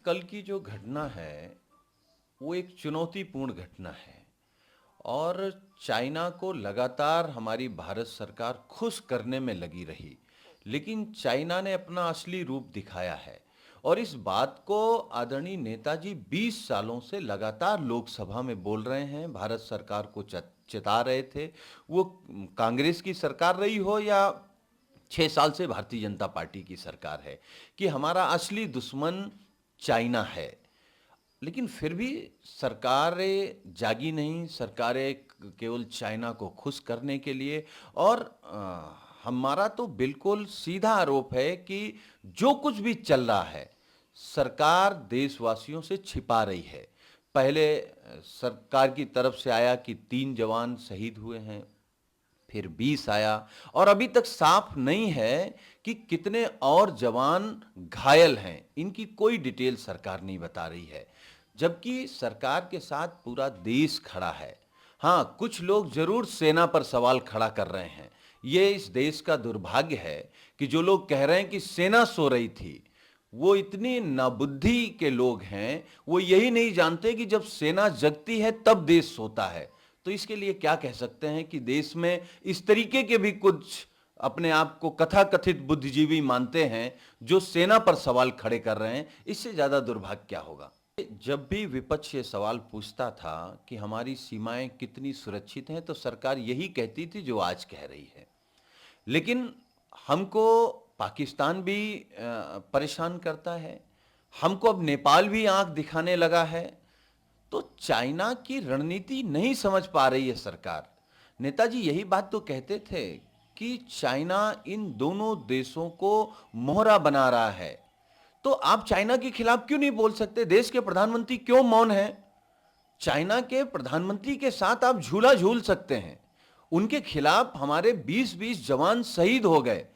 कल की जो घटना है, वो एक चुनौतीपूर्ण घटना है और चाइना को लगातार हमारी भारत सरकार खुश करने में लगी रही। लेकिन चाइना ने अपना असली रूप दिखाया है और इस बात को आदरणीय नेताजी 20 सालों से लगातार लोकसभा में बोल रहे हैं, भारत सरकार को चेता रहे थे। वो कांग्रेस की सरकार रही हो या 6 साल से भारतीय जनता पार्टी की सरकार है कि हमारा असली दुश्मन चाइना है। लेकिन फिर भी सरकारें जागी नहीं, सरकारें केवल चाइना को खुश करने के लिए और हमारा तो बिल्कुल सीधा आरोप है कि जो कुछ भी चल रहा है सरकार देशवासियों से छिपा रही है। पहले सरकार की तरफ से आया कि 3 जवान शहीद हुए हैं, फिर 20 आया और अभी तक साफ नहीं है कि कितने और जवान घायल हैं। इनकी कोई डिटेल सरकार नहीं बता रही है, जबकि सरकार के साथ पूरा देश खड़ा है। हाँ, कुछ लोग जरूर सेना पर सवाल खड़ा कर रहे हैं। ये इस देश का दुर्भाग्य है कि जो लोग कह रहे हैं कि सेना सो रही थी, वो इतनी नाबुद्धि के लोग हैं, वो यही नहीं जानते कि जब सेना जगती है तब देश सोता है। तो इसके लिए क्या कह सकते हैं कि देश में इस तरीके के भी कुछ अपने आप को कथाकथित बुद्धिजीवी मानते हैं जो सेना पर सवाल खड़े कर रहे हैं। इससे ज्यादा दुर्भाग्य क्या होगा। जब भी विपक्ष ये सवाल पूछता था कि हमारी सीमाएं कितनी सुरक्षित हैं, तो सरकार यही कहती थी जो आज कह रही है। लेकिन हमको पाकिस्तान भी परेशान करता है, हमको अब नेपाल भी आंख दिखाने लगा है। तो चाइना की रणनीति नहीं समझ पा रही है सरकार। नेताजी यही बात तो कहते थे कि चाइना इन दोनों देशों को मोहरा बना रहा है। तो आप चाइना के खिलाफ क्यों नहीं बोल सकते? देश के प्रधानमंत्री क्यों मौन हैं? चाइना के प्रधानमंत्री के साथ आप झूला झूल सकते हैं। उनके खिलाफ हमारे 20-20 जवान शहीद हो गए,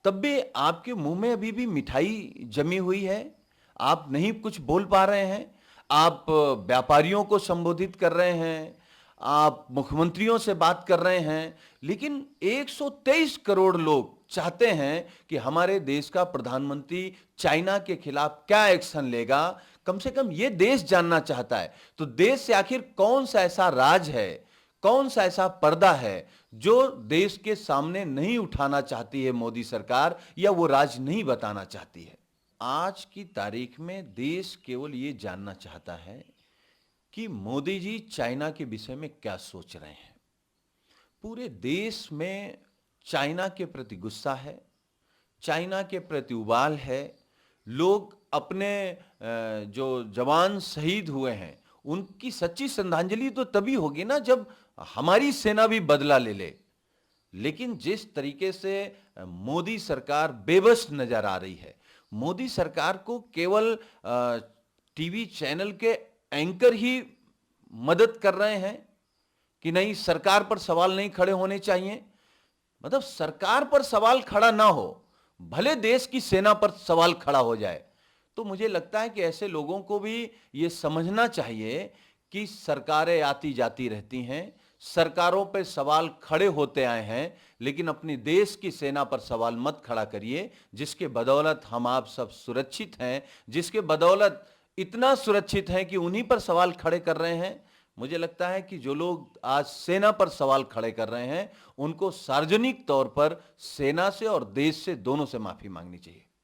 तब भी आपके मुंह में अभी भी मिठाई जमी हुई है। आप नहीं कुछ बोल पा रहे हैं। आप व्यापारियों को संबोधित कर रहे हैं, आप मुख्यमंत्रियों से बात कर रहे हैं, लेकिन 123 करोड़ लोग चाहते हैं कि हमारे देश का प्रधानमंत्री चाइना के खिलाफ क्या एक्शन लेगा। कम से कम यह देश जानना चाहता है। तो देश से आखिर कौन सा ऐसा राज है, कौन सा ऐसा पर्दा है जो देश के सामने नहीं उठाना चाहती है मोदी सरकार, या वो राज नहीं बताना चाहती है। आज की तारीख में देश केवल ये जानना चाहता है कि मोदी जी चाइना के विषय में क्या सोच रहे हैं। पूरे देश में चाइना के प्रति गुस्सा है, चाइना के प्रति उबाल है। लोग अपने जो जवान शहीद हुए हैं उनकी सच्ची श्रद्धांजलि तो तभी होगी ना जब हमारी सेना भी बदला ले ले। लेकिन जिस तरीके से मोदी सरकार बेबस नजर आ रही है, मोदी सरकार को केवल टीवी चैनल के एंकर ही मदद कर रहे हैं कि नहीं सरकार पर सवाल नहीं खड़े होने चाहिए। मतलब सरकार पर सवाल खड़ा ना हो, भले देश की सेना पर सवाल खड़ा हो जाए। तो मुझे लगता है कि ऐसे लोगों को भी यह समझना चाहिए कि सरकारें आती जाती रहती हैं, सरकारों पे सवाल खड़े होते आए हैं, लेकिन अपनी देश की सेना पर सवाल मत खड़ा करिए, जिसके बदौलत हम आप सब सुरक्षित हैं, जिसके बदौलत इतना सुरक्षित हैं कि उन्हीं पर सवाल खड़े कर रहे हैं। मुझे लगता है कि जो लोग आज सेना पर सवाल खड़े कर रहे हैं, उनको सार्वजनिक तौर पर सेना से और देश से, दोनों से माफी मांगनी चाहिए।